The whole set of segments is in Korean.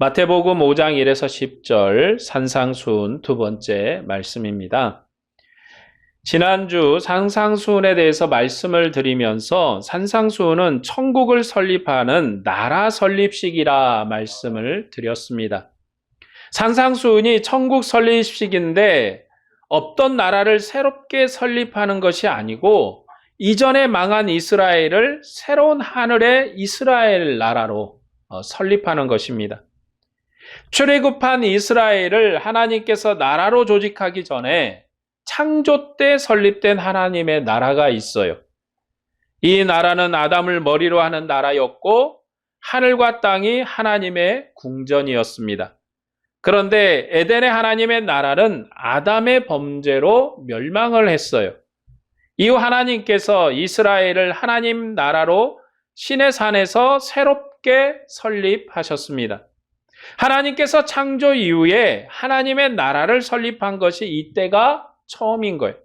마태복음 5장 1에서 10절 산상수훈 두 번째 말씀입니다. 지난주 산상수훈에 대해서 말씀을 드리면서 산상수훈은 천국을 설립하는 나라 설립식이라 말씀을 드렸습니다. 산상수훈이 천국 설립식인데 없던 나라를 새롭게 설립하는 것이 아니고 이전에 망한 이스라엘을 새로운 하늘의 이스라엘 나라로 설립하는 것입니다. 출애굽한 이스라엘을 하나님께서 나라로 조직하기 전에 창조 때 설립된 하나님의 나라가 있어요. 이 나라는 아담을 머리로 하는 나라였고 하늘과 땅이 하나님의 궁전이었습니다. 그런데 에덴의 하나님의 나라는 아담의 범죄로 멸망을 했어요. 이후 하나님께서 이스라엘을 하나님 나라로 신의 산에서 새롭게 설립하셨습니다. 하나님께서 창조 이후에 하나님의 나라를 설립한 것이 이때가 처음인 거예요.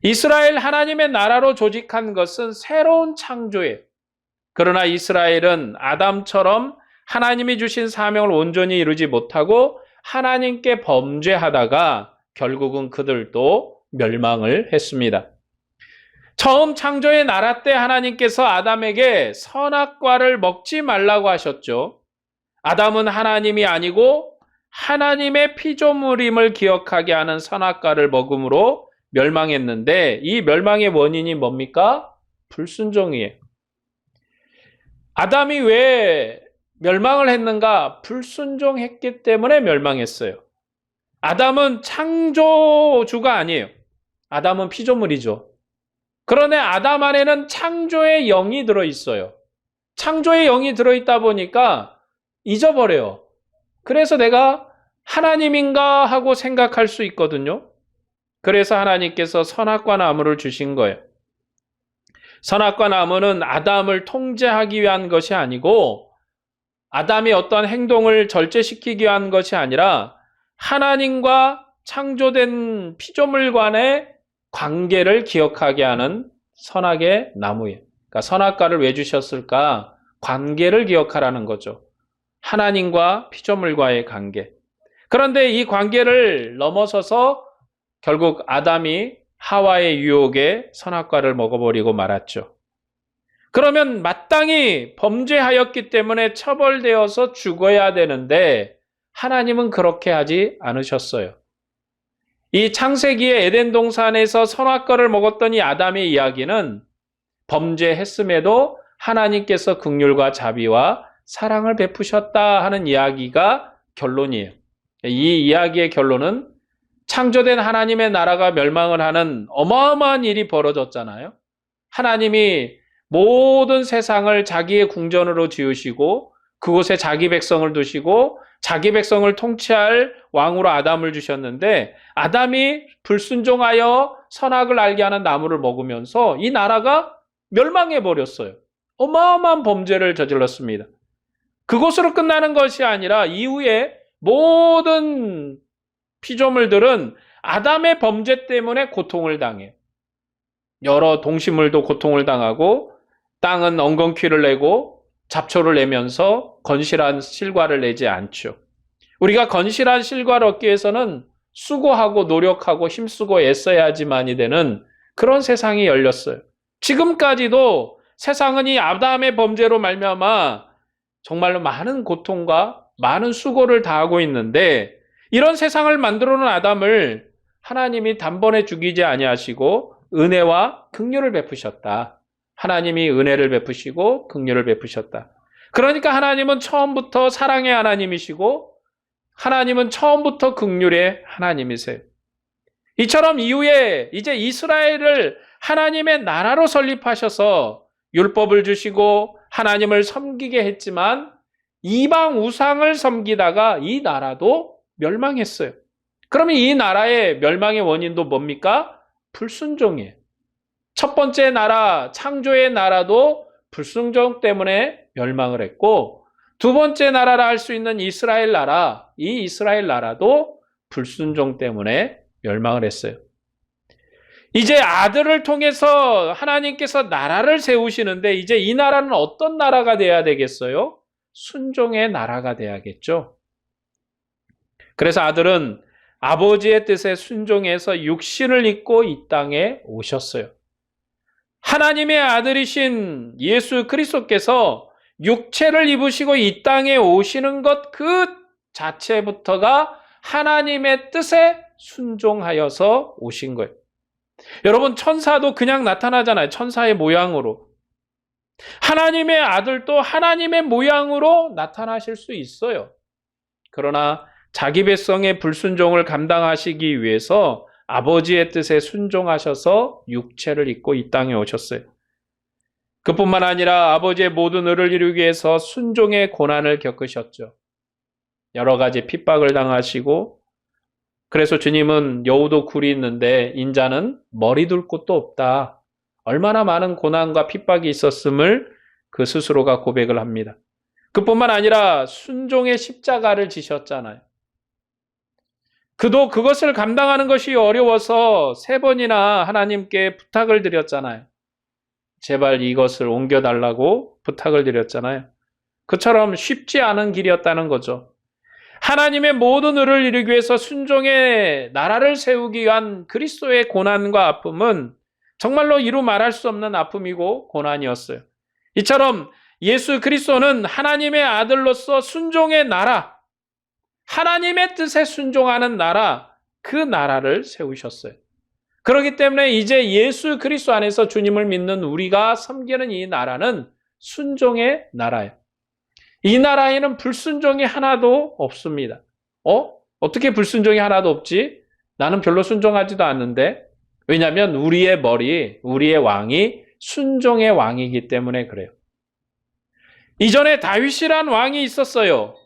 이스라엘 하나님의 나라로 조직한 것은 새로운 창조예요. 그러나 이스라엘은 아담처럼 하나님이 주신 사명을 온전히 이루지 못하고 하나님께 범죄하다가 결국은 그들도 멸망을 했습니다. 처음 창조의 나라 때 하나님께서 아담에게 선악과를 먹지 말라고 하셨죠. 아담은 하나님이 아니고 하나님의 피조물임을 기억하게 하는 선악과를 먹음으로 멸망했는데 이 멸망의 원인이 뭡니까? 불순종이에요. 아담이 왜 멸망을 했는가? 불순종했기 때문에 멸망했어요. 아담은 창조주가 아니에요. 아담은 피조물이죠. 그런데 아담 안에는 창조의 영이 들어있어요. 창조의 영이 들어있다 보니까 잊어버려요. 그래서 내가 하나님인가 하고 생각할 수 있거든요. 그래서 하나님께서 선악과 나무를 주신 거예요. 선악과 나무는 아담을 통제하기 위한 것이 아니고 아담이 어떤 행동을 절제시키기 위한 것이 아니라 하나님과 창조된 피조물 간의 관계를 기억하게 하는 선악의 나무예요. 그러니까 선악과를 왜 주셨을까? 관계를 기억하라는 거죠. 하나님과 피조물과의 관계. 그런데 이 관계를 넘어서서 결국 아담이 하와의 유혹에 선악과를 먹어버리고 말았죠. 그러면 마땅히 범죄하였기 때문에 처벌되어서 죽어야 되는데 하나님은 그렇게 하지 않으셨어요. 이 창세기의 에덴 동산에서 선악과를 먹었던 이 아담의 이야기는 범죄했음에도 하나님께서 긍휼과 자비와 사랑을 베푸셨다 하는 이야기가 결론이에요. 이 이야기의 결론은 창조된 하나님의 나라가 멸망을 하는 어마어마한 일이 벌어졌잖아요. 하나님이 모든 세상을 자기의 궁전으로 지으시고 그곳에 자기 백성을 두시고 자기 백성을 통치할 왕으로 아담을 주셨는데 아담이 불순종하여 선악을 알게 하는 나무를 먹으면서 이 나라가 멸망해 버렸어요. 어마어마한 범죄를 저질렀습니다. 그것으로 끝나는 것이 아니라 이후에 모든 피조물들은 아담의 범죄 때문에 고통을 당해요. 여러 동식물도 고통을 당하고 땅은 엉겅퀴를 내고 잡초를 내면서 건실한 실과를 내지 않죠. 우리가 건실한 실과를 얻기 위해서는 수고하고 노력하고 힘쓰고 애써야지만이 되는 그런 세상이 열렸어요. 지금까지도 세상은 이 아담의 범죄로 말미암아 정말로 많은 고통과 많은 수고를 다하고 있는데 이런 세상을 만들어 놓은 아담을 하나님이 단번에 죽이지 아니하시고 은혜와 긍휼을 베푸셨다. 하나님이 은혜를 베푸시고 긍휼을 베푸셨다. 그러니까 하나님은 처음부터 사랑의 하나님이시고 하나님은 처음부터 긍휼의 하나님이세요. 이처럼 이후에 이제 이스라엘을 하나님의 나라로 설립하셔서 율법을 주시고 하나님을 섬기게 했지만 이방 우상을 섬기다가 이 나라도 멸망했어요. 그러면 이 나라의 멸망의 원인도 뭡니까? 불순종이에요. 첫 번째 나라, 창조의 나라도 불순종 때문에 멸망을 했고 두 번째 나라라 할 수 있는 이스라엘 나라, 이 이스라엘 나라도 불순종 때문에 멸망을 했어요. 이제 아들을 통해서 하나님께서 나라를 세우시는데 이제 이 나라는 어떤 나라가 돼야 되겠어요? 순종의 나라가 돼야겠죠. 그래서 아들은 아버지의 뜻에 순종해서 육신을 입고 이 땅에 오셨어요. 하나님의 아들이신 예수 그리스도께서 육체를 입으시고 이 땅에 오시는 것 그 자체부터가 하나님의 뜻에 순종하여서 오신 거예요. 여러분, 천사도 그냥 나타나잖아요. 천사의 모양으로. 하나님의 아들도 하나님의 모양으로 나타나실 수 있어요. 그러나 자기 백성의 불순종을 감당하시기 위해서 아버지의 뜻에 순종하셔서 육체를 입고 이 땅에 오셨어요. 그뿐만 아니라 아버지의 모든 의를 이루기 위해서 순종의 고난을 겪으셨죠. 여러 가지 핍박을 당하시고, 그래서 주님은 여우도 굴이 있는데 인자는 머리 둘 곳도 없다. 얼마나 많은 고난과 핍박이 있었음을 그 스스로가 고백을 합니다. 그뿐만 아니라 순종의 십자가를 지셨잖아요. 그도 그것을 감당하는 것이 어려워서 3번이나 하나님께 부탁을 드렸잖아요. 제발 이것을 옮겨달라고 부탁을 드렸잖아요. 그처럼 쉽지 않은 길이었다는 거죠. 하나님의 모든 의를 이루기 위해서 순종의 나라를 세우기 위한 그리스도의 고난과 아픔은 정말로 이루 말할 수 없는 아픔이고 고난이었어요. 이처럼 예수 그리스도는 하나님의 아들로서 순종의 나라, 하나님의 뜻에 순종하는 나라, 그 나라를 세우셨어요. 그렇기 때문에 이제 예수 그리스도 안에서 주님을 믿는 우리가 섬기는 이 나라는 순종의 나라예요. 이 나라에는 불순종이 하나도 없습니다. 어떻게 불순종이 하나도 없지? 나는 별로 순종하지도 않는데. 왜냐하면 우리의 머리, 우리의 왕이 순종의 왕이기 때문에 그래요. 이전에 다윗이란 왕이 있었어요.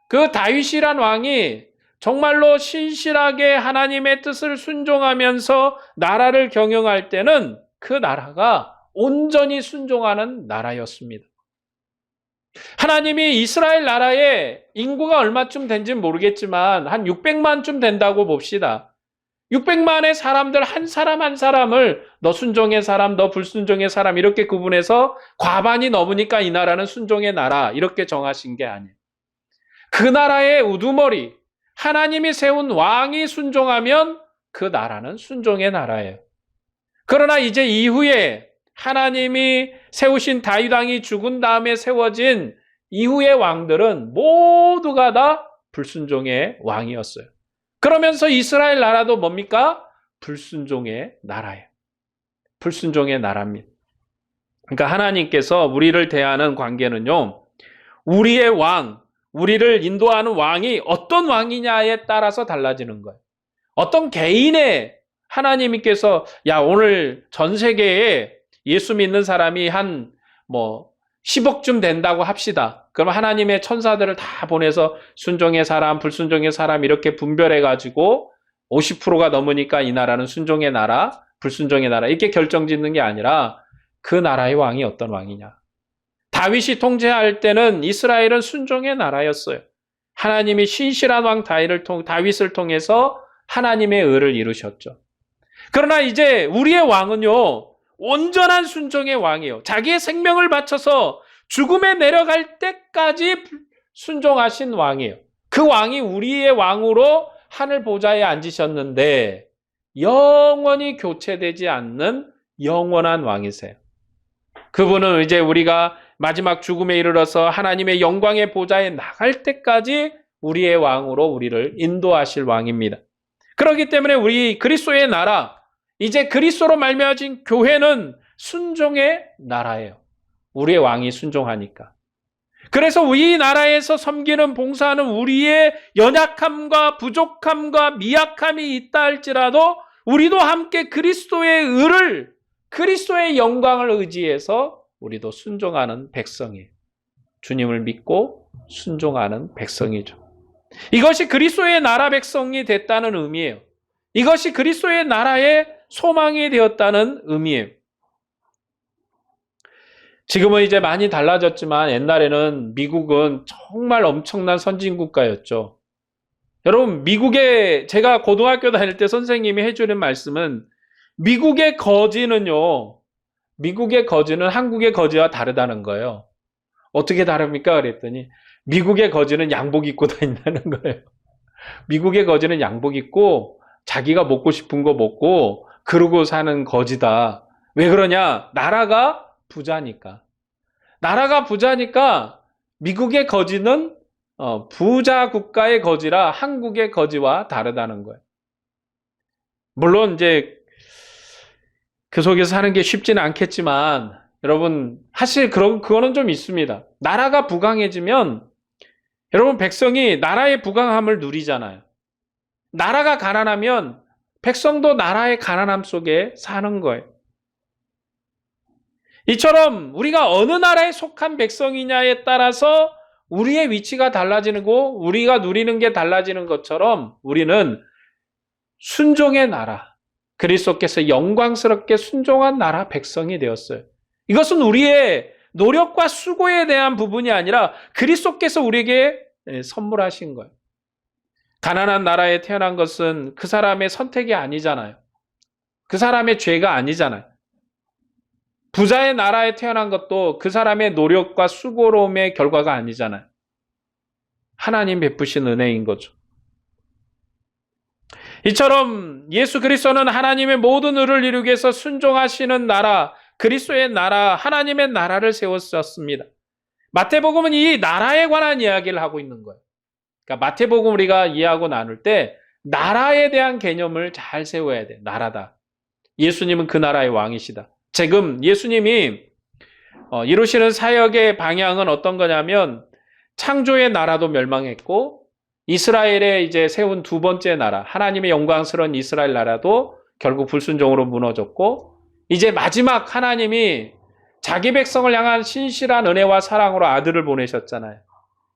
그 다윗이란 왕이 정말로 신실하게 하나님의 뜻을 순종하면서 나라를 경영할 때는 그 나라가 온전히 순종하는 나라였습니다. 하나님이 이스라엘 나라에 인구가 얼마쯤 된지는 모르겠지만 한 600만쯤 된다고 봅시다. 600만의 사람들 한 사람 한 사람을 너 순종의 사람, 너 불순종의 사람 이렇게 구분해서 과반이 넘으니까 이 나라는 순종의 나라 이렇게 정하신 게 아니에요. 그 나라의 우두머리, 하나님이 세운 왕이 순종하면 그 나라는 순종의 나라예요. 그러나 이제 이후에 하나님이 세우신 다윗 왕이 죽은 다음에 세워진 이후의 왕들은 모두가 다 불순종의 왕이었어요. 그러면서 이스라엘 나라도 뭡니까? 불순종의 나라예요. 불순종의 나라입니다. 그러니까 하나님께서 우리를 대하는 관계는요, 우리의 왕, 우리를 인도하는 왕이 어떤 왕이냐에 따라서 달라지는 거예요. 어떤 개인의 하나님께서 오늘 전 세계에 예수 믿는 사람이 한 10억쯤 된다고 합시다. 그럼 하나님의 천사들을 다 보내서 순종의 사람, 불순종의 사람 이렇게 분별해가지고 50%가 넘으니까 이 나라는 순종의 나라, 불순종의 나라 이렇게 결정짓는 게 아니라 그 나라의 왕이 어떤 왕이냐. 다윗이 통치할 때는 이스라엘은 순종의 나라였어요. 하나님이 신실한 왕 다윗을 통해서 하나님의 의를 이루셨죠. 그러나 이제 우리의 왕은요, 온전한 순종의 왕이에요. 자기의 생명을 바쳐서 죽음에 내려갈 때까지 순종하신 왕이에요. 그 왕이 우리의 왕으로 하늘 보좌에 앉으셨는데 영원히 교체되지 않는 영원한 왕이세요. 그분은 이제 우리가 마지막 죽음에 이르러서 하나님의 영광의 보좌에 나갈 때까지 우리의 왕으로 우리를 인도하실 왕입니다. 그렇기 때문에 우리 그리스도의 나라, 이제 그리스도로 말미암아진 교회는 순종의 나라예요. 우리의 왕이 순종하니까. 그래서 우리 나라에서 섬기는 봉사하는 우리의 연약함과 부족함과 미약함이 있다 할지라도 우리도 함께 그리스도의 의를, 그리스도의 영광을 의지해서 우리도 순종하는 백성이에요. 주님을 믿고 순종하는 백성이죠. 이것이 그리스도의 나라 백성이 됐다는 의미예요. 이것이 그리스도의 나라의 소망이 되었다는 의미예요. 지금은 이제 많이 달라졌지만 옛날에는 미국은 정말 엄청난 선진국가였죠. 여러분, 제가 고등학교 다닐 때 선생님이 해주는 말씀은 미국의 거지는 한국의 거지와 다르다는 거예요. 어떻게 다릅니까? 그랬더니 미국의 거지는 양복 입고 다닌다는 거예요. 미국의 거지는 양복 입고 자기가 먹고 싶은 거 먹고 그러고 사는 거지다. 왜 그러냐? 나라가 부자니까. 나라가 부자니까 미국의 거지는 부자 국가의 거지라 한국의 거지와 다르다는 거예요. 물론 이제 그 속에서 사는 게 쉽지는 않겠지만 여러분 사실 그거는 좀 있습니다. 나라가 부강해지면 여러분 백성이 나라의 부강함을 누리잖아요. 나라가 가난하면 백성도 나라의 가난함 속에 사는 거예요. 이처럼 우리가 어느 나라에 속한 백성이냐에 따라서 우리의 위치가 달라지고 우리가 누리는 게 달라지는 것처럼 우리는 순종의 나라, 그리스도께서 영광스럽게 순종한 나라 백성이 되었어요. 이것은 우리의 노력과 수고에 대한 부분이 아니라 그리스도께서 우리에게 선물하신 거예요. 가난한 나라에 태어난 것은 그 사람의 선택이 아니잖아요. 그 사람의 죄가 아니잖아요. 부자의 나라에 태어난 것도 그 사람의 노력과 수고로움의 결과가 아니잖아요. 하나님 베푸신 은혜인 거죠. 이처럼 예수 그리스도는 하나님의 모든 의를 이루기 위해서 순종하시는 나라, 그리스도의 나라, 하나님의 나라를 세웠었습니다. 마태복음은 이 나라에 관한 이야기를 하고 있는 거예요. 그러니까 마태복음 우리가 이해하고 나눌 때 나라에 대한 개념을 잘 세워야 돼. 나라다. 예수님은 그 나라의 왕이시다. 지금 예수님이 이루시는 사역의 방향은 어떤 거냐면 창조의 나라도 멸망했고 이스라엘에 이제 세운 두 번째 나라, 하나님의 영광스러운 이스라엘 나라도 결국 불순종으로 무너졌고 이제 마지막 하나님이 자기 백성을 향한 신실한 은혜와 사랑으로 아들을 보내셨잖아요.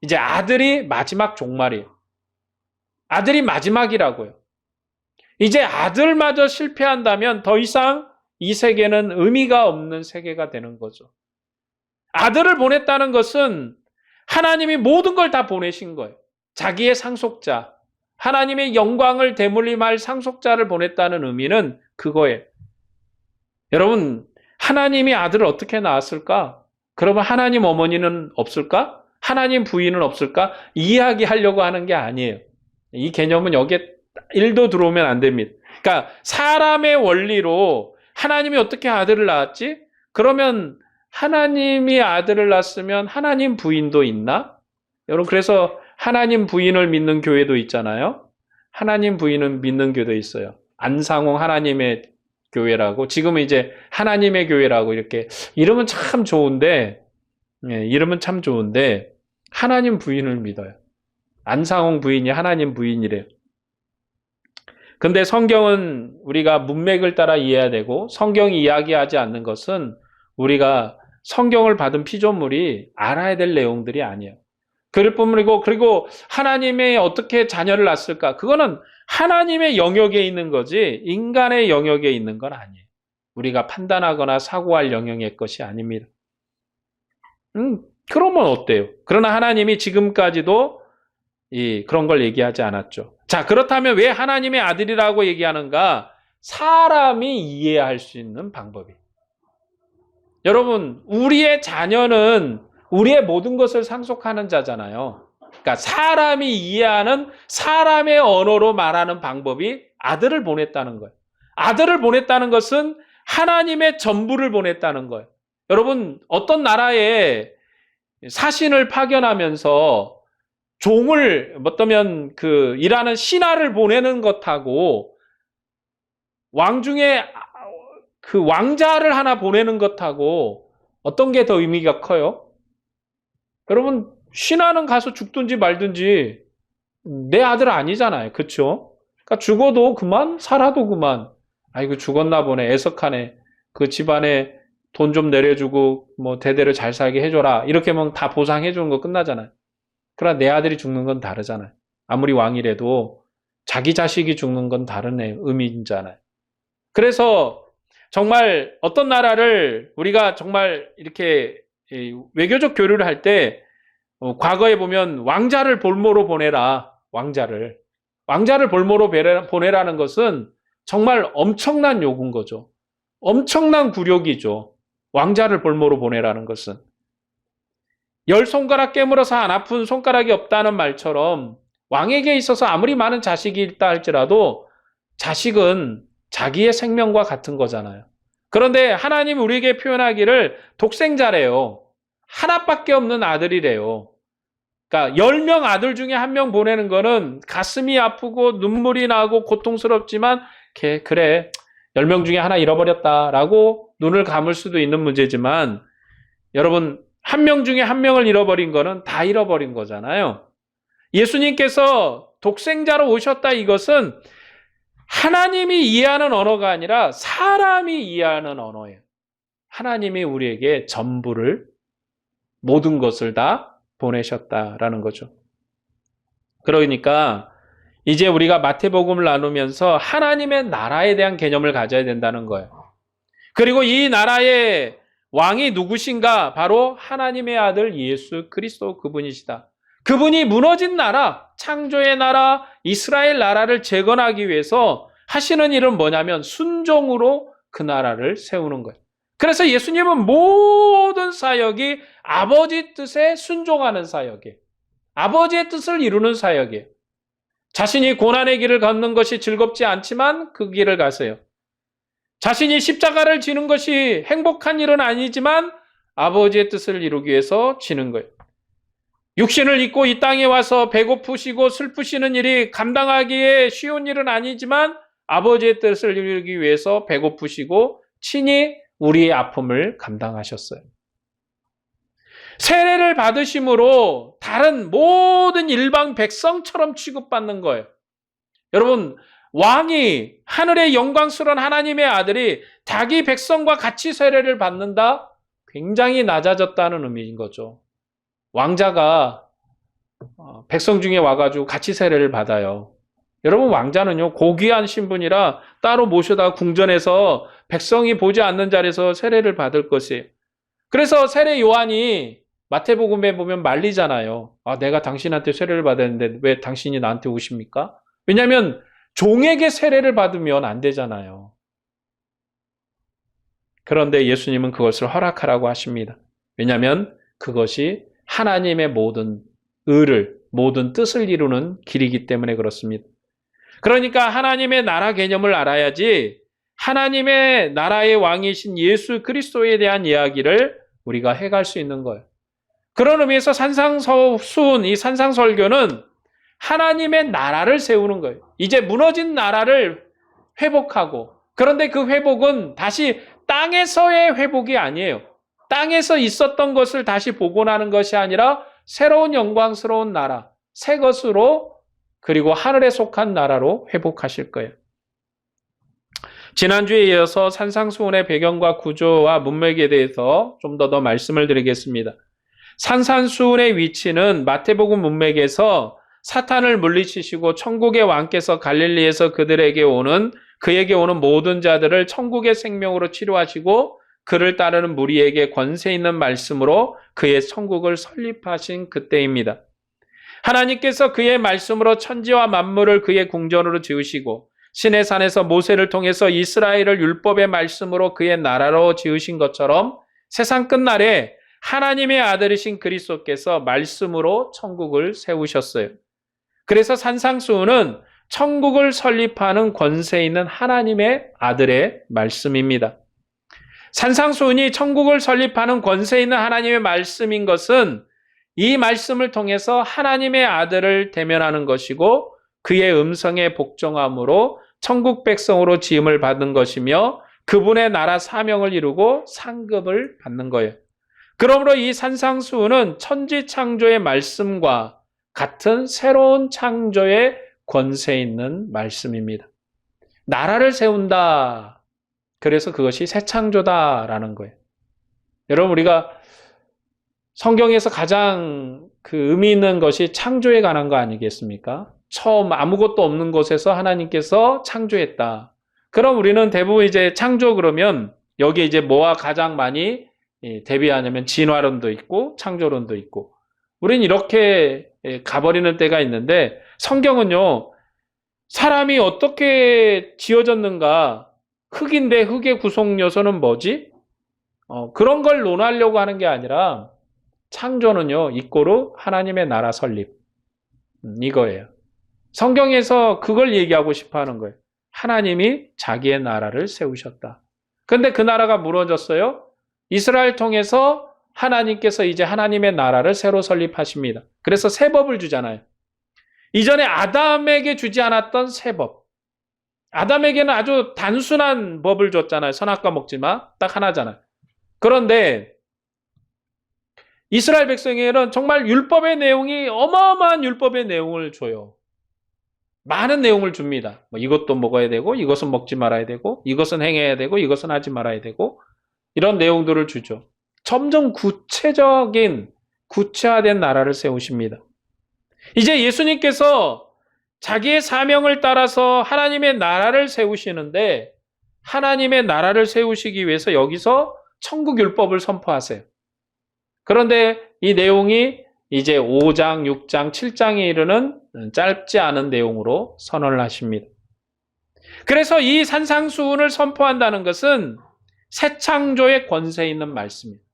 이제 아들이 마지막 종말이에요. 아들이 마지막이라고요. 이제 아들마저 실패한다면 더 이상 이 세계는 의미가 없는 세계가 되는 거죠. 아들을 보냈다는 것은 하나님이 모든 걸 다 보내신 거예요. 자기의 상속자, 하나님의 영광을 대물림할 상속자를 보냈다는 의미는 그거예요. 여러분, 하나님이 아들을 어떻게 낳았을까? 그러면 하나님 어머니는 없을까? 하나님 부인은 없을까? 이야기하려고 하는 게 아니에요. 이 개념은 여기에 1도 들어오면 안 됩니다. 그러니까 사람의 원리로 하나님이 어떻게 아들을 낳았지? 그러면 하나님이 아들을 낳았으면 하나님 부인도 있나? 여러분, 그래서 하나님 부인을 믿는 교회도 있잖아요. 하나님 부인은 믿는 교회도 있어요. 안상홍 하나님의 교회라고, 지금은 이제 하나님의 교회라고 이렇게 이름은 참 좋은데, 이름은 참 좋은데 하나님 부인을 믿어요. 안상홍 부인이 하나님 부인이래요. 근데 성경은 우리가 문맥을 따라 이해해야 되고 성경이 이야기하지 않는 것은 우리가 성경을 받은 피조물이 알아야 될 내용들이 아니에요. 그럴 뿐이고 그리고 하나님의 어떻게 자녀를 낳았을까? 그거는 하나님의 영역에 있는 거지 인간의 영역에 있는 건 아니에요. 우리가 판단하거나 사고할 영역의 것이 아닙니다. 그러면 어때요? 그러나 하나님이 지금까지도 그런 걸 얘기하지 않았죠. 자, 그렇다면 왜 하나님의 아들이라고 얘기하는가? 사람이 이해할 수 있는 방법이. 여러분, 우리의 자녀는 우리의 모든 것을 상속하는 자잖아요. 그러니까 사람이 이해하는 사람의 언어로 말하는 방법이 아들을 보냈다는 거예요. 아들을 보냈다는 것은 하나님의 전부를 보냈다는 거예요. 여러분, 어떤 나라에 사신을 파견하면서 종을 어떠면 일하는 신하를 보내는 것하고 왕 중에 그 왕자를 하나 보내는 것하고 어떤 게 더 의미가 커요? 여러분, 신하는 가서 죽든지 말든지 내 아들 아니잖아요. 그렇죠? 그러니까 죽어도 그만, 살아도 그만. 아이고 죽었나 보네, 애석하네. 그 집안에 돈 좀 내려주고 뭐 대대로 잘 살게 해줘라. 이렇게 하면 다 보상해 주는 거 끝나잖아요. 그러나 내 아들이 죽는 건 다르잖아요. 아무리 왕이라도 자기 자식이 죽는 건 다른 의미잖아요. 그래서 정말 어떤 나라를 우리가 정말 이렇게 외교적 교류를 할 때 과거에 보면 왕자를 볼모로 보내라. 왕자를 볼모로 보내라는 것은 정말 엄청난 요구인 거죠. 엄청난 굴욕이죠. 왕자를 볼모로 보내라는 것은. 열 손가락 깨물어서 안 아픈 손가락이 없다는 말처럼 왕에게 있어서 아무리 많은 자식이 있다 할지라도 자식은 자기의 생명과 같은 거잖아요. 그런데 하나님 우리에게 표현하기를 독생자래요. 하나밖에 없는 아들이래요. 그러니까 10명 아들 중에 1명 보내는 거는 가슴이 아프고 눈물이 나고 고통스럽지만 그래 10명 중에 하나 잃어버렸다라고 눈을 감을 수도 있는 문제지만 여러분 1명 중에 1명을 잃어버린 거는 다 잃어버린 거잖아요. 예수님께서 독생자로 오셨다 이것은 하나님이 이해하는 언어가 아니라 사람이 이해하는 언어예요. 하나님이 우리에게 전부를 모든 것을 다 보내셨다라는 거죠. 그러니까 이제 우리가 마태복음을 나누면서 하나님의 나라에 대한 개념을 가져야 된다는 거예요. 그리고 이 나라의 왕이 누구신가? 바로 하나님의 아들 예수 그리스도 그분이시다. 그분이 무너진 나라, 창조의 나라, 이스라엘 나라를 재건하기 위해서 하시는 일은 뭐냐면 순종으로 그 나라를 세우는 거예요. 그래서 예수님은 모든 사역이 아버지 뜻에 순종하는 사역이에요. 아버지의 뜻을 이루는 사역이에요. 자신이 고난의 길을 걷는 것이 즐겁지 않지만 그 길을 가세요. 자신이 십자가를 지는 것이 행복한 일은 아니지만 아버지의 뜻을 이루기 위해서 지는 거예요. 육신을 입고 이 땅에 와서 배고프시고 슬프시는 일이 감당하기에 쉬운 일은 아니지만 아버지의 뜻을 이루기 위해서 배고프시고 친히 우리의 아픔을 감당하셨어요. 세례를 받으심으로 다른 모든 일방 백성처럼 취급받는 거예요. 여러분, 왕이 하늘의 영광스러운 하나님의 아들이 자기 백성과 같이 세례를 받는다? 굉장히 낮아졌다는 의미인 거죠. 왕자가 백성 중에 와가지고 같이 세례를 받아요. 여러분, 왕자는요 고귀한 신분이라 따로 모셔다 궁전에서 백성이 보지 않는 자리에서 세례를 받을 것이에요. 그래서 세례 요한이 마태복음에 보면 말리잖아요. 내가 당신한테 세례를 받았는데 왜 당신이 나한테 오십니까? 왜냐하면 종에게 세례를 받으면 안 되잖아요. 그런데 예수님은 그것을 허락하라고 하십니다. 왜냐하면 그것이 하나님의 모든 의를, 모든 뜻을 이루는 길이기 때문에 그렇습니다. 그러니까 하나님의 나라 개념을 알아야지 하나님의 나라의 왕이신 예수 그리스도에 대한 이야기를 우리가 해갈 수 있는 거예요. 그런 의미에서 산상수훈, 이 산상설교는 하나님의 나라를 세우는 거예요. 이제 무너진 나라를 회복하고, 그런데 그 회복은 다시 땅에서의 회복이 아니에요. 땅에서 있었던 것을 다시 복원하는 것이 아니라 새로운 영광스러운 나라, 새 것으로 그리고 하늘에 속한 나라로 회복하실 거예요. 지난주에 이어서 산상수훈의 배경과 구조와 문맥에 대해서 좀 더 말씀을 드리겠습니다. 산상수훈의 위치는 마태복음 문맥에서 사탄을 물리치시고 천국의 왕께서 갈릴리에서 그에게 오는 모든 자들을 천국의 생명으로 치료하시고 그를 따르는 무리에게 권세 있는 말씀으로 그의 천국을 설립하신 그때입니다. 하나님께서 그의 말씀으로 천지와 만물을 그의 궁전으로 지으시고 신의 산에서 모세를 통해서 이스라엘을 율법의 말씀으로 그의 나라로 지으신 것처럼 세상 끝날에 하나님의 아들이신 그리스도께서 말씀으로 천국을 세우셨어요. 그래서 산상수훈은 천국을 설립하는 권세 있는 하나님의 아들의 말씀입니다. 산상수훈이 천국을 설립하는 권세 있는 하나님의 말씀인 것은 이 말씀을 통해서 하나님의 아들을 대면하는 것이고 그의 음성에 복종함으로 천국 백성으로 지음을 받은 것이며 그분의 나라 사명을 이루고 상급을 받는 거예요. 그러므로 이 산상수훈은 천지 창조의 말씀과 같은 새로운 창조의 권세 있는 말씀입니다. 나라를 세운다. 그래서 그것이 새 창조다라는 거예요. 여러분, 우리가 성경에서 가장 의미 있는 것이 창조에 관한 거 아니겠습니까? 처음 아무것도 없는 곳에서 하나님께서 창조했다. 그럼 우리는 대부분 이제 창조 그러면 여기 이제 뭐와 가장 많이 대비하냐면 진화론도 있고 창조론도 있고 우린 이렇게 가버리는 때가 있는데 성경은요 사람이 어떻게 지어졌는가 흙인데 흙의 구성 요소는 뭐지? 그런 걸 논하려고 하는 게 아니라 창조는요, 이꼬르 하나님의 나라 설립. 이거예요. 성경에서 그걸 얘기하고 싶어 하는 거예요. 하나님이 자기의 나라를 세우셨다. 근데 그 나라가 무너졌어요. 이스라엘 통해서 하나님께서 이제 하나님의 나라를 새로 설립하십니다. 그래서 새 법을 주잖아요. 이전에 아담에게 주지 않았던 새 법. 아담에게는 아주 단순한 법을 줬잖아요. 선악과 먹지 마. 딱 하나잖아요. 그런데 이스라엘 백성에게는 정말 율법의 내용이 어마어마한 율법의 내용을 줘요. 많은 내용을 줍니다. 뭐 이것도 먹어야 되고, 이것은 먹지 말아야 되고, 이것은 행해야 되고, 이것은 하지 말아야 되고, 이런 내용들을 주죠. 점점 구체화된 나라를 세우십니다. 이제 예수님께서 자기의 사명을 따라서 하나님의 나라를 세우시는데, 하나님의 나라를 세우시기 위해서 여기서 천국율법을 선포하세요. 그런데 이 내용이 이제 5장, 6장, 7장에 이르는 짧지 않은 내용으로 선언을 하십니다. 그래서 이 산상수훈을 선포한다는 것은 새 창조의 권세 있는 말씀입니다.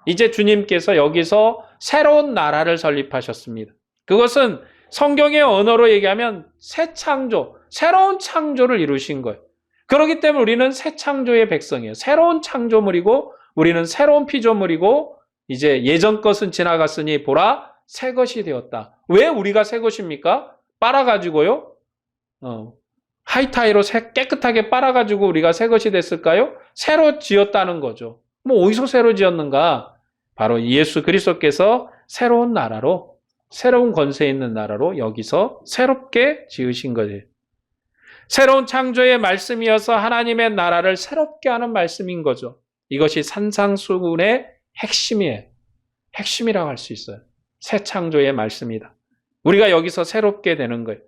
이제 주님께서 여기서 새로운 나라를 설립하셨습니다. 그것은 성경의 언어로 얘기하면 새 창조, 새로운 창조를 이루신 거예요. 그렇기 때문에 우리는 새 창조의 백성이에요. 새로운 창조물이고 우리는 새로운 피조물이고 이제 예전 것은 지나갔으니 보라 새 것이 되었다. 왜 우리가 새 것입니까? 빨아가지고요. 하이타이로 깨끗하게 빨아가지고 우리가 새 것이 됐을까요? 새로 지었다는 거죠. 뭐 어디서 새로 지었는가? 바로 예수 그리스도께서 새로운 나라로, 새로운 권세 있는 나라로 여기서 새롭게 지으신 거예요. 새로운 창조의 말씀이어서 하나님의 나라를 새롭게 하는 말씀인 거죠. 이것이 산상수훈의 핵심이에요. 핵심이라고 할 수 있어요. 새 창조의 말씀이다. 우리가 여기서 새롭게 되는 거예요.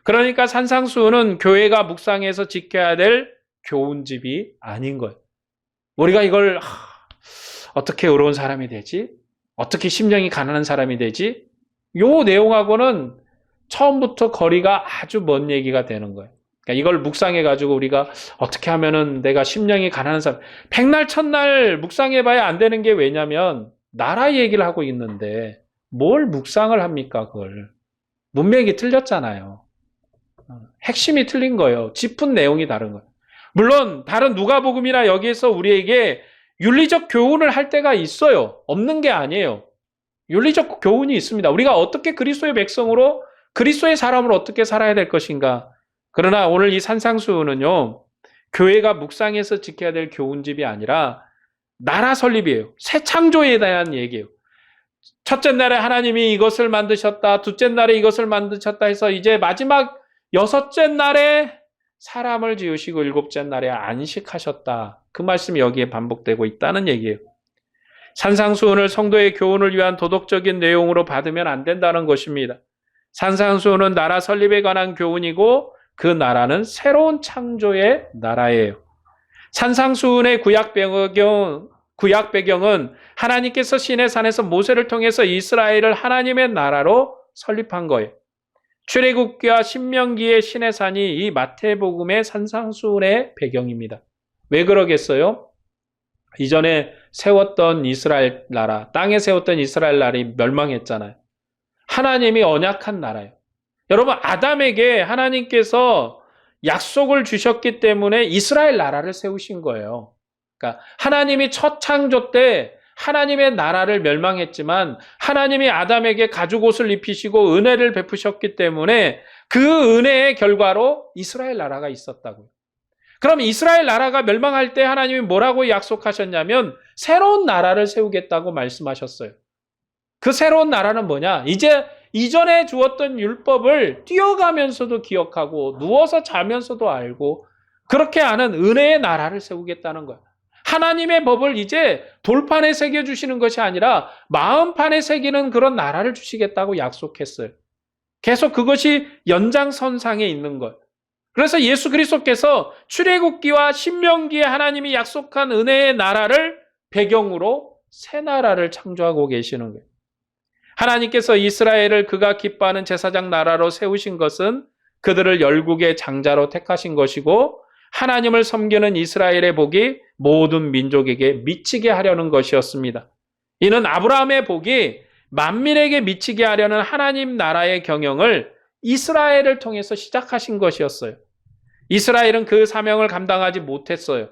그러니까 산상수훈은 교회가 묵상해서 지켜야 될 교훈집이 아닌 거예요. 우리가 이걸 어떻게 의로운 사람이 되지? 어떻게 심령이 가난한 사람이 되지? 요 내용하고는 처음부터 거리가 아주 먼 얘기가 되는 거예요. 그러니까 이걸 묵상해가지고 우리가 어떻게 하면은 내가 심령이 가난한 사람, 백날 첫날 묵상해봐야 안 되는 게 왜냐면 나라 얘기를 하고 있는데 뭘 묵상을 합니까 그걸. 문맥이 틀렸잖아요. 핵심이 틀린 거예요. 짚은 내용이 다른 거예요. 물론 다른 누가복음이나 여기에서 우리에게 윤리적 교훈을 할 때가 있어요. 없는 게 아니에요. 윤리적 교훈이 있습니다. 우리가 어떻게 그리스도의 백성으로 그리스도의 사람으로 어떻게 살아야 될 것인가. 그러나 오늘 이 산상수훈은요. 교회가 묵상해서 지켜야 될 교훈집이 아니라 나라 설립이에요. 새 창조에 대한 얘기예요. 첫째 날에 하나님이 이것을 만드셨다. 둘째 날에 이것을 만드셨다 해서 이제 마지막 여섯째 날에 사람을 지으시고 일곱째 날에 안식하셨다. 그 말씀이 여기에 반복되고 있다는 얘기예요. 산상수훈을 성도의 교훈을 위한 도덕적인 내용으로 받으면 안 된다는 것입니다. 산상수훈은 나라 설립에 관한 교훈이고 그 나라는 새로운 창조의 나라예요. 산상수훈의 구약 배경은 하나님께서 시내산에서 모세를 통해서 이스라엘을 하나님의 나라로 설립한 거예요. 출애굽기와 신명기의 시내산이 이 마태복음의 산상수훈의 배경입니다. 왜 그러겠어요? 이전에 세웠던 이스라엘 나라, 땅에 세웠던 이스라엘 나라가 멸망했잖아요. 하나님이 언약한 나라예요. 여러분, 아담에게 하나님께서 약속을 주셨기 때문에 이스라엘 나라를 세우신 거예요. 그러니까 하나님이 첫 창조 때 하나님의 나라를 멸망했지만 하나님이 아담에게 가죽옷을 입히시고 은혜를 베푸셨기 때문에 그 은혜의 결과로 이스라엘 나라가 있었다고요. 그럼 이스라엘 나라가 멸망할 때 하나님이 뭐라고 약속하셨냐면 새로운 나라를 세우겠다고 말씀하셨어요. 그 새로운 나라는 뭐냐? 이제 이전에 주었던 율법을 뛰어가면서도 기억하고 누워서 자면서도 알고 그렇게 하는 은혜의 나라를 세우겠다는 거예요. 하나님의 법을 이제 돌판에 새겨주시는 것이 아니라 마음판에 새기는 그런 나라를 주시겠다고 약속했어요. 계속 그것이 연장선상에 있는 거예요. 그래서 예수 그리스도께서 출애굽기와 신명기에 하나님이 약속한 은혜의 나라를 배경으로 새 나라를 창조하고 계시는 거예요. 하나님께서 이스라엘을 그가 기뻐하는 제사장 나라로 세우신 것은 그들을 열국의 장자로 택하신 것이고 하나님을 섬기는 이스라엘의 복이 모든 민족에게 미치게 하려는 것이었습니다. 이는 아브라함의 복이 만민에게 미치게 하려는 하나님 나라의 경영을 이스라엘을 통해서 시작하신 것이었어요. 이스라엘은 그 사명을 감당하지 못했어요.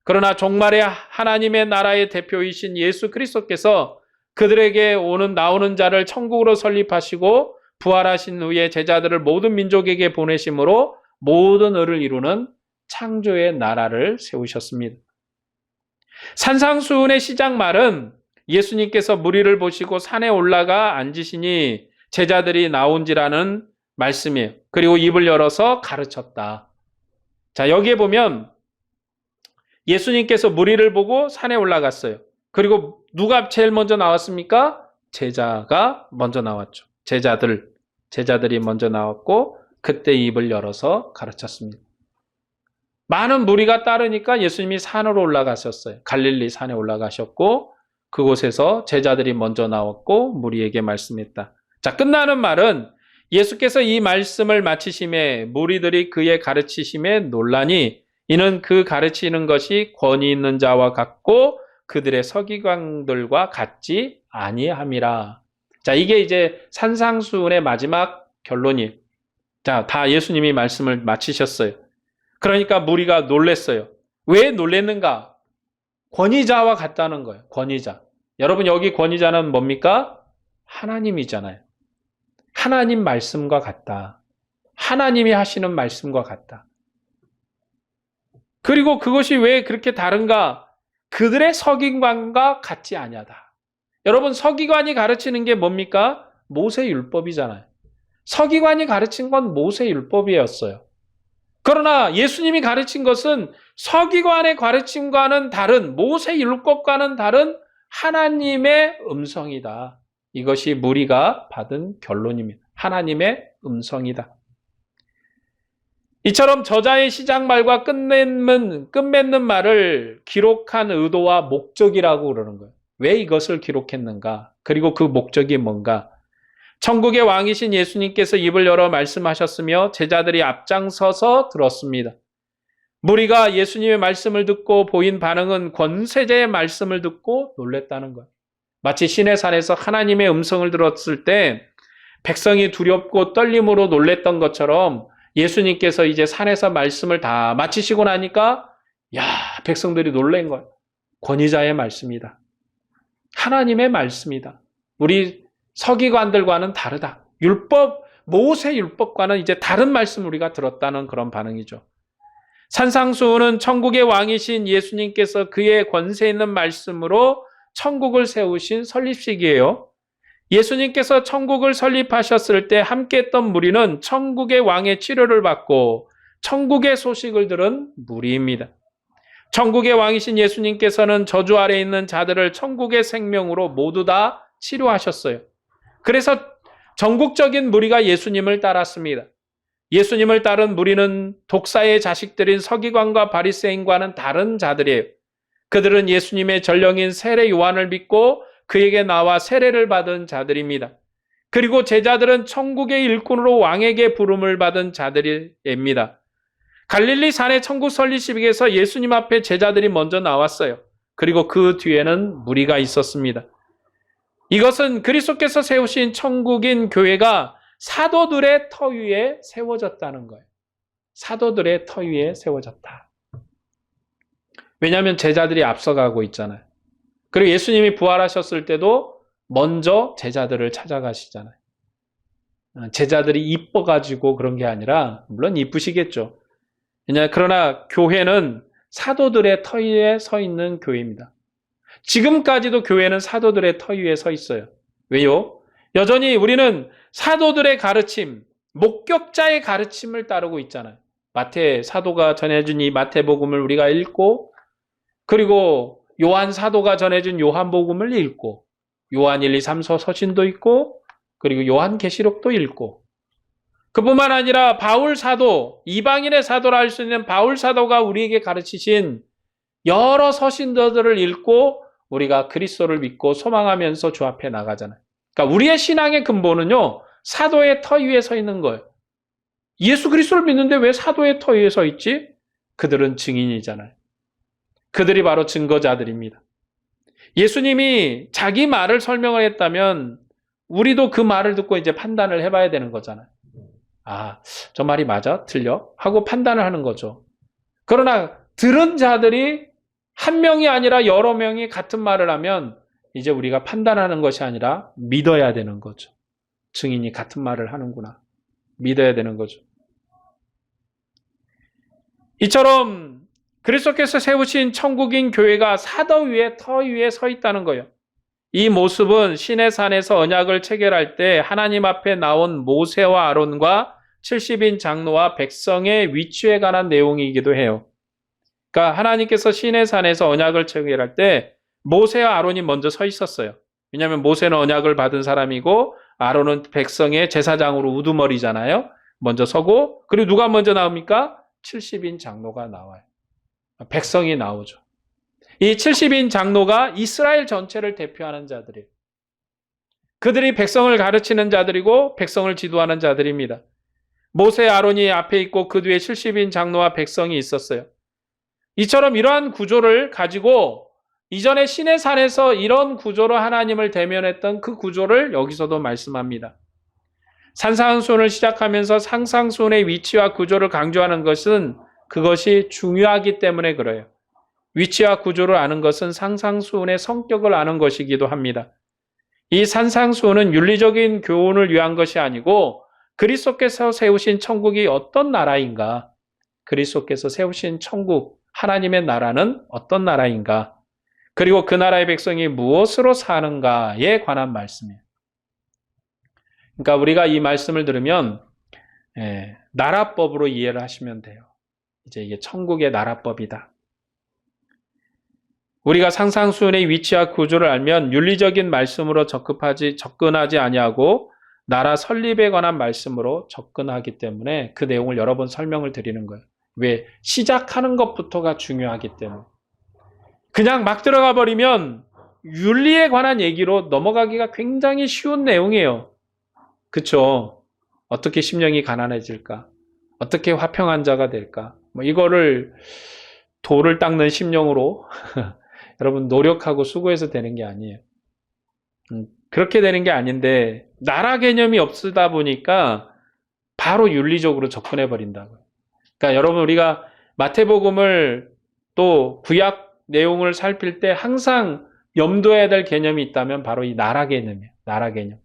그러나 종말의 하나님의 나라의 대표이신 예수 그리스도께서 그들에게 나오는 자를 천국으로 설립하시고 부활하신 후에 제자들을 모든 민족에게 보내심으로 모든 의를 이루는 창조의 나라를 세우셨습니다. 산상수훈의 시작말은 예수님께서 무리를 보시고 산에 올라가 앉으시니 제자들이 나온지라는 말씀이에요. 그리고 입을 열어서 가르쳤다. 자, 여기에 보면 예수님께서 무리를 보고 산에 올라갔어요. 그리고 누가 제일 먼저 나왔습니까? 제자가 먼저 나왔죠. 제자들이 먼저 나왔고 그때 입을 열어서 가르쳤습니다. 많은 무리가 따르니까 예수님이 산으로 올라가셨어요. 갈릴리 산에 올라가셨고 그곳에서 제자들이 먼저 나왔고 무리에게 말씀했다. 자, 끝나는 말은 예수께서 이 말씀을 마치심에 무리들이 그의 가르치심에 놀라니 이는 그 가르치는 것이 권위 있는 자와 같고 그들의 서기관들과 같지 아니함이라. 자, 이게 이제 산상수훈의 마지막 결론이에요. 자, 다 예수님이 말씀을 마치셨어요. 그러니까 무리가 놀랬어요. 왜 놀랬는가? 권위자와 같다는 거예요. 권위자. 여러분, 여기 권위자는 뭡니까? 하나님이잖아요. 하나님 말씀과 같다. 하나님이 하시는 말씀과 같다. 그리고 그것이 왜 그렇게 다른가? 그들의 서기관과 같지 아니하다. 여러분, 서기관이 가르치는 게 뭡니까? 모세율법이잖아요. 서기관이 가르친 건 모세율법이었어요. 그러나 예수님이 가르친 것은 서기관의 가르침과는 다른, 모세율법과는 다른 하나님의 음성이다. 이것이 무리가 받은 결론입니다. 하나님의 음성이다. 이처럼 저자의 시작말과 끝맺는 말을 기록한 의도와 목적이라고 그러는 거예요. 왜 이것을 기록했는가? 그리고 그 목적이 뭔가? 천국의 왕이신 예수님께서 입을 열어 말씀하셨으며 제자들이 앞장서서 들었습니다. 무리가 예수님의 말씀을 듣고 보인 반응은 권세자의 말씀을 듣고 놀랬다는 거예요. 마치 시내산에서 하나님의 음성을 들었을 때 백성이 두렵고 떨림으로 놀랬던 것처럼 예수님께서 이제 산에서 말씀을 다 마치시고 나니까 백성들이 놀란 거예요. 권위자의 말씀이다. 하나님의 말씀이다. 우리 서기관들과는 다르다. 모세 율법과는 이제 다른 말씀을 우리가 들었다는 그런 반응이죠. 산상수훈은 천국의 왕이신 예수님께서 그의 권세 있는 말씀으로 천국을 세우신 설립식이에요. 예수님께서 천국을 설립하셨을 때 함께했던 무리는 천국의 왕의 치료를 받고 천국의 소식을 들은 무리입니다. 천국의 왕이신 예수님께서는 저주 아래 있는 자들을 천국의 생명으로 모두 다 치료하셨어요. 그래서 전국적인 무리가 예수님을 따랐습니다. 예수님을 따른 무리는 독사의 자식들인 서기관과 바리새인과는 다른 자들이에요. 그들은 예수님의 전령인 세례 요한을 믿고 그에게 나와 세례를 받은 자들입니다. 그리고 제자들은 천국의 일꾼으로 왕에게 부름을 받은 자들입니다. 갈릴리 산의 천국 설립식에서 예수님 앞에 제자들이 먼저 나왔어요. 그리고 그 뒤에는 무리가 있었습니다. 이것은 그리스도께서 세우신 천국인 교회가 사도들의 터 위에 세워졌다는 거예요. 사도들의 터 위에 세워졌다. 왜냐하면 제자들이 앞서가고 있잖아요. 그리고 예수님이 부활하셨을 때도 먼저 제자들을 찾아가시잖아요. 제자들이 이뻐가지고 그런 게 아니라 물론 이쁘시겠죠. 그러나 교회는 사도들의 터 위에 서 있는 교회입니다. 지금까지도 교회는 사도들의 터 위에 서 있어요. 왜요? 여전히 우리는 사도들의 가르침, 목격자의 가르침을 따르고 있잖아요. 사도가 전해준 이 마태복음을 우리가 읽고 그리고 요한 사도가 전해준 요한복음을 읽고 요한 1, 2, 3서 서신도 읽고 그리고 요한 계시록도 읽고 그뿐만 아니라 바울 사도, 이방인의 사도라 할 수 있는 바울 사도가 우리에게 가르치신 여러 서신들을 읽고 우리가 그리스도를 믿고 소망하면서 주 앞에 나가잖아요. 그러니까 우리의 신앙의 근본은요, 사도의 터 위에 서 있는 거예요. 예수 그리스도를 믿는데 왜 사도의 터 위에 서 있지? 그들은 증인이잖아요. 그들이 바로 증거자들입니다. 예수님이 자기 말을 설명을 했다면 우리도 그 말을 듣고 이제 판단을 해봐야 되는 거잖아요. 아, 저 말이 맞아? 틀려? 하고 판단을 하는 거죠. 그러나 들은 자들이 한 명이 아니라 여러 명이 같은 말을 하면 이제 우리가 판단하는 것이 아니라 믿어야 되는 거죠. 증인이 같은 말을 하는구나. 믿어야 되는 거죠. 이처럼 그리스도께서 세우신 천국인 교회가 사더 위에 터 위에 서 있다는 거예요. 이 모습은 시내산에서 언약을 체결할 때 하나님 앞에 나온 모세와 아론과 70인 장로와 백성의 위치에 관한 내용이기도 해요. 그러니까 하나님께서 시내산에서 언약을 체결할 때 모세와 아론이 먼저 서 있었어요. 왜냐하면 모세는 언약을 받은 사람이고 아론은 백성의 제사장으로 우두머리잖아요. 먼저 서고, 그리고 누가 먼저 나옵니까? 70인 장로가 나와요. 백성이 나오죠. 이 70인 장로가 이스라엘 전체를 대표하는 자들이에요. 그들이 백성을 가르치는 자들이고 백성을 지도하는 자들입니다. 모세, 아론이 앞에 있고 그 뒤에 70인 장로와 백성이 있었어요. 이처럼 이러한 구조를 가지고 이전에 시내산에서 이런 구조로 하나님을 대면했던 그 구조를 여기서도 말씀합니다. 산상수훈을 시작하면서 산상수훈의 위치와 구조를 강조하는 것은 그것이 중요하기 때문에 그래요. 위치와 구조를 아는 것은 산상수훈의 성격을 아는 것이기도 합니다. 이 산상수훈은 윤리적인 교훈을 위한 것이 아니고 그리스도께서 세우신 천국이 어떤 나라인가, 그리스도께서 세우신 천국, 하나님의 나라는 어떤 나라인가, 그리고 그 나라의 백성이 무엇으로 사는가에 관한 말씀이에요. 그러니까 우리가 이 말씀을 들으면 나라법으로 이해를 하시면 돼요. 이제 이게 천국의 나라법이다. 우리가 산상수훈의 위치와 구조를 알면 윤리적인 말씀으로 접근하지 아니하고 나라 설립에 관한 말씀으로 접근하기 때문에 그 내용을 여러 번 설명을 드리는 거예요. 왜? 시작하는 것부터가 중요하기 때문에. 그냥 막 들어가 버리면 윤리에 관한 얘기로 넘어가기가 굉장히 쉬운 내용이에요. 그렇죠? 어떻게 심령이 가난해질까? 어떻게 화평한 자가 될까? 뭐 이거를 돌을 닦는 심령으로 여러분 노력하고 수고해서 되는 게 아니에요. 그렇게 되는 게 아닌데 나라 개념이 없다 보니까 바로 윤리적으로 접근해 버린다고요. 그러니까 여러분 우리가 마태복음을 또 구약 내용을 살필 때 항상 염두해야 될 개념이 있다면 바로 이 나라 개념이에요. 나라 개념.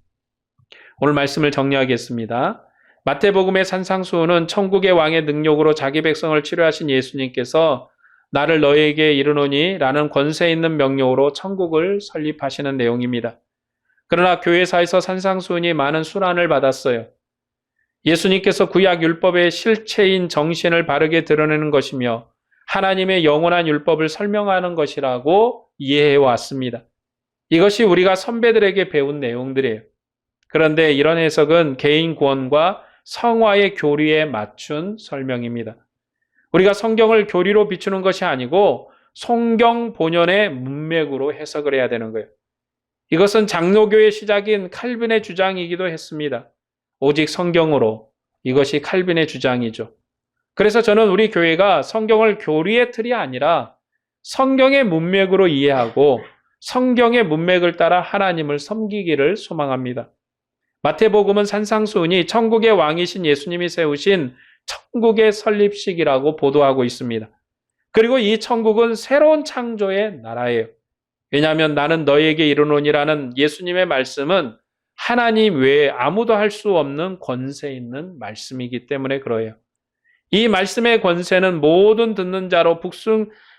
오늘 말씀을 정리하겠습니다. 마태복음의 산상수훈은 천국의 왕의 능력으로 자기 백성을 치료하신 예수님께서 나를 너에게 이르노니 라는 권세 있는 명령으로 천국을 설립하시는 내용입니다. 그러나 교회사에서 산상수훈이 많은 순환을 받았어요. 예수님께서 구약 율법의 실체인 정신을 바르게 드러내는 것이며 하나님의 영원한 율법을 설명하는 것이라고 이해해 왔습니다. 이것이 우리가 선배들에게 배운 내용들이에요. 그런데 이런 해석은 개인 구원과 성화의 교리에 맞춘 설명입니다. 우리가 성경을 교리로 비추는 것이 아니고 성경 본연의 문맥으로 해석을 해야 되는 거예요. 이것은 장로교의 시작인 칼빈의 주장이기도 했습니다. 오직 성경으로. 이것이 칼빈의 주장이죠. 그래서 저는 우리 교회가 성경을 교리의 틀이 아니라 성경의 문맥으로 이해하고 성경의 문맥을 따라 하나님을 섬기기를 소망합니다. 마태복음은 산상수훈이 천국의 왕이신 예수님이 세우신 천국의 설립식이라고 보도하고 있습니다. 그리고 이 천국은 새로운 창조의 나라예요. 왜냐하면 나는 너에게 이르노니라는 예수님의 말씀은 하나님 외에 아무도 할 수 없는 권세 있는 말씀이기 때문에 그래요. 이 말씀의 권세는 모든 듣는 자로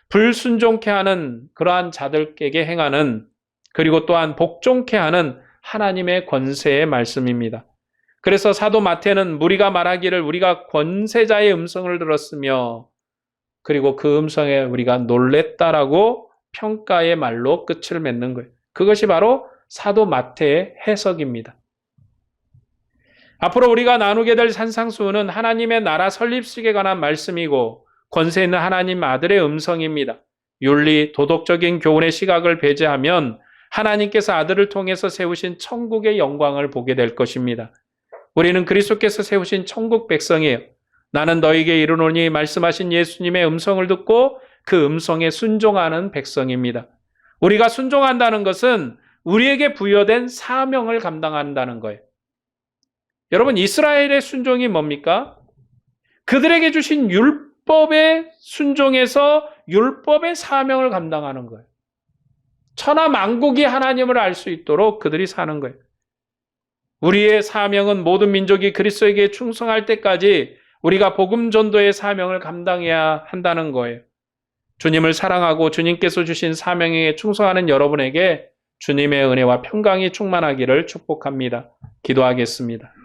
불순종케 하는 그러한 자들에게 행하는, 그리고 또한 복종케 하는 하나님의 권세의 말씀입니다. 그래서 사도 마태는 무리가 말하기를 우리가 권세자의 음성을 들었으며 그리고 그 음성에 우리가 놀랬다라고 평가의 말로 끝을 맺는 거예요. 그것이 바로 사도 마태의 해석입니다. 앞으로 우리가 나누게 될 산상수훈은 하나님의 나라 설립식에 관한 말씀이고 권세 있는 하나님 아들의 음성입니다. 윤리, 도덕적인 교훈의 시각을 배제하면 하나님께서 아들을 통해서 세우신 천국의 영광을 보게 될 것입니다. 우리는 그리스도께서 세우신 천국 백성이에요. 나는 너에게 이르노니 말씀하신 예수님의 음성을 듣고 그 음성에 순종하는 백성입니다. 우리가 순종한다는 것은 우리에게 부여된 사명을 감당한다는 거예요. 여러분, 이스라엘의 순종이 뭡니까? 그들에게 주신 율법에 순종해서 율법의 사명을 감당하는 거예요. 천하 만국이 하나님을 알 수 있도록 그들이 사는 거예요. 우리의 사명은 모든 민족이 그리스도에게 충성할 때까지 우리가 복음 전도의 사명을 감당해야 한다는 거예요. 주님을 사랑하고 주님께서 주신 사명에 충성하는 여러분에게 주님의 은혜와 평강이 충만하기를 축복합니다. 기도하겠습니다.